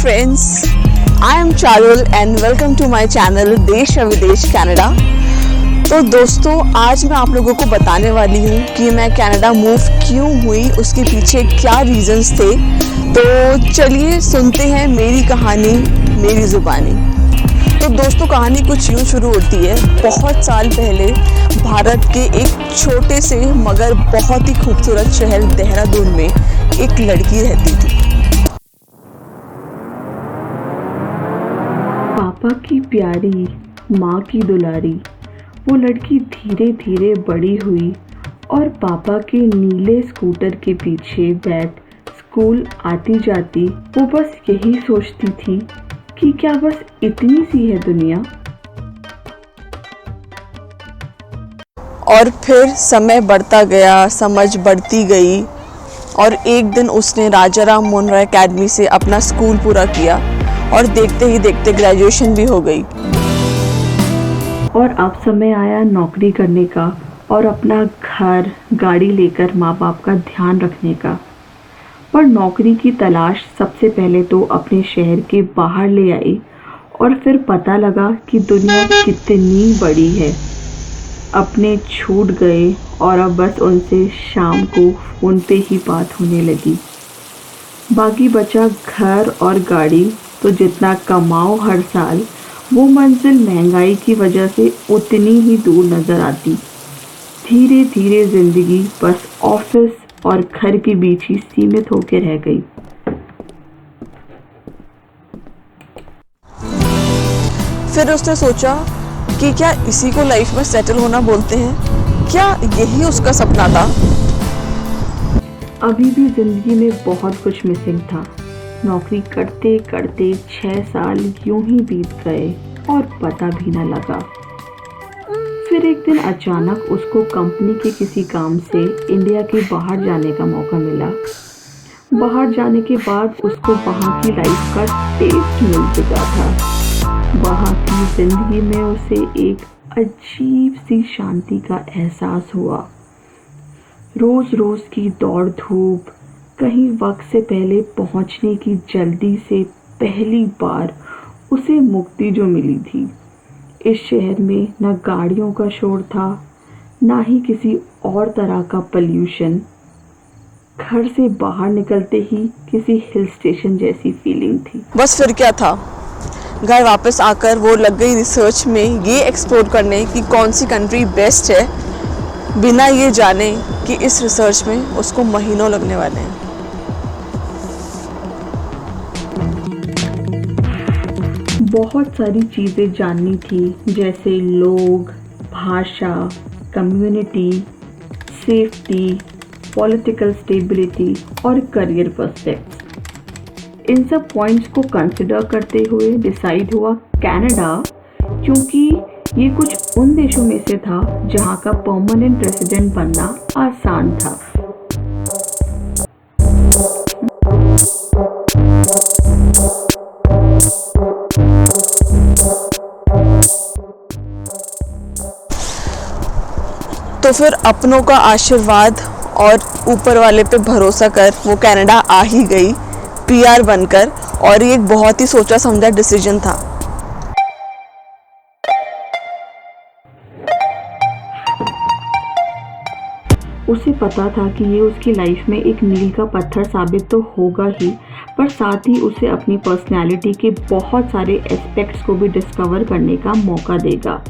friends, I am Charul and welcome to my channel देश विदेश Canada. तो दोस्तों, आज मैं आप लोगों को बताने वाली हूँ कि मैं कनाडा मूव क्यों हुई, उसके पीछे क्या रीजंस थे। तो चलिए सुनते हैं मेरी कहानी मेरी ज़ुबानी। तो दोस्तों, कहानी कुछ यूँ शुरू होती है। बहुत साल पहले भारत के एक छोटे से मगर बहुत ही खूबसूरत शहर देहरादून में एक लड़की रहती थी। पापा की प्यारी, माँ की दुलारी, वो लड़की धीरे धीरे बड़ी हुई और पापा के नीले स्कूटर के पीछे बैठ स्कूल आती जाती वो बस यही सोचती थी कि क्या बस इतनी सी है दुनिया। और फिर समय बढ़ता गया, समझ बढ़ती गई और एक दिन उसने राजाराम मोहन रॉय एकेडमी से अपना स्कूल पूरा किया और देखते ही देखते ग्रेजुएशन भी हो गई। और अब समय आया नौकरी करने का और अपना घर गाड़ी लेकर माँ बाप का ध्यान रखने का। पर नौकरी की तलाश सबसे पहले तो अपने शहर के बाहर ले आई और फिर पता लगा कि दुनिया कितनी बड़ी है। अपने छूट गए और अब बस उनसे शाम को फ़ोन पे ही बात होने लगी। बाकी बचा घर और गाड़ी, तो जितना कमाओ हर साल वो मंजिल महंगाई की वजह से उतनी ही दूर नज़र आती। धीरे धीरे ज़िंदगी बस ऑफिस और घर के बीच ही सीमित होकर रह गई। फिर उसने सोचा कि क्या इसी को लाइफ में सेटल होना बोलते हैं, क्या यही उसका सपना था। अभी भी ज़िंदगी में बहुत कुछ मिसिंग था। नौकरी करते करते 6 साल यूं ही बीत गए और पता भी न लगा। फिर एक दिन अचानक उसको कंपनी के किसी काम से इंडिया के बाहर जाने का मौका मिला। बाहर जाने के बाद उसको वहाँ की लाइफ का टेस्ट मिल चुका था। वहाँ की ज़िंदगी में उसे एक अजीब सी शांति का एहसास हुआ। रोज़ रोज़ की दौड़ धूप, कहीं वक्त से पहले पहुँचने की जल्दी से पहली बार उसे मुक्ति जो मिली थी। इस शहर में न गाड़ियों का शोर था, ना ही किसी और तरह का पोल्यूशन। घर से बाहर निकलते ही किसी हिल स्टेशन जैसी फीलिंग थी। बस फिर क्या था, घर वापस आकर वो लग गई रिसर्च में, ये एक्सप्लोर करने कि कौन सी कंट्री बेस्ट है, बिना ये जाने कि इस रिसर्च में उसको महीनों लगने वाले हैं। बहुत सारी चीज़ें जाननी थी, जैसे लोग, भाषा, कम्युनिटी, सेफ्टी, पॉलिटिकल स्टेबिलिटी और करियर पर्सपेक्ट्स। इन सब पॉइंट्स को कंसिडर करते हुए डिसाइड हुआ कनाडा, क्योंकि ये कुछ उन देशों में से था जहाँ का परमानेंट रेजिडेंट बनना आसान था। तो फिर अपनों का आशीर्वाद और ऊपर वाले पे भरोसा कर वो कनाडा आ ही गई पीआर बनकर, और ये एक बहुत ही सोचा समझा डिसीजन था। उसे पता था कि ये उसकी लाइफ में एक मील का पत्थर साबित तो होगा ही, पर साथ ही उसे अपनी पर्सनैलिटी के बहुत सारे एस्पेक्ट्स को भी डिस्कवर करने का मौका देगा।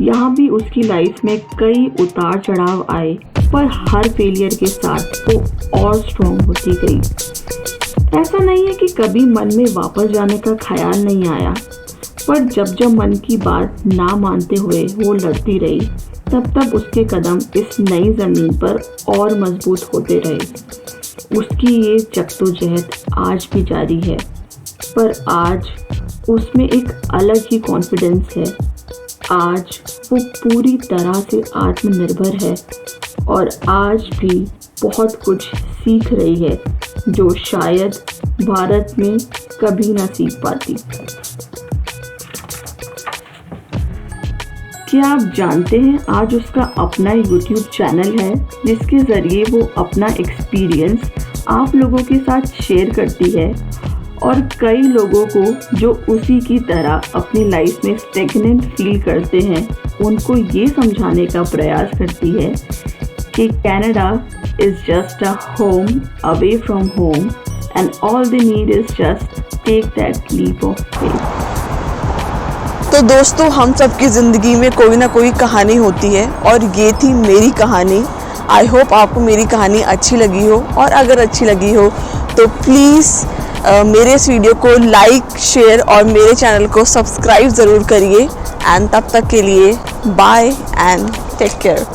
यहाँ भी उसकी लाइफ में कई उतार चढ़ाव आए, पर हर फेलियर के साथ वो और स्ट्रॉन्ग होती गई। ऐसा नहीं है कि कभी मन में वापस जाने का ख्याल नहीं आया, पर जब जब मन की बात ना मानते हुए वो लड़ती रही, तब तब उसके कदम इस नई ज़मीन पर और मजबूत होते रहे। उसकी ये जद्दोजहद आज भी जारी है, पर आज उसमें एक अलग ही कॉन्फिडेंस है। आज वो पूरी तरह से आत्मनिर्भर है और आज भी बहुत कुछ सीख रही है जो शायद भारत में कभी ना सीख पाती। क्या आप जानते हैं, आज उसका अपना YouTube चैनल है जिसके ज़रिए वो अपना एक्सपीरियंस आप लोगों के साथ शेयर करती है और कई लोगों को जो उसी की तरह अपनी लाइफ में स्टेगनेंट फील करते हैं उनको ये समझाने का प्रयास करती है कि Canada is just a home away from home and all they need is just take that leap of faith. तो दोस्तों, हम सबकी ज़िंदगी में कोई ना कोई कहानी होती है और ये थी मेरी कहानी। आई होप आपको मेरी कहानी अच्छी लगी हो, और अगर अच्छी लगी हो तो प्लीज़ मेरे इस वीडियो को लाइक, शेयर और मेरे चैनल को सब्सक्राइब ज़रूर करिए। एंड तब तक के लिए बाय एंड टेक केयर।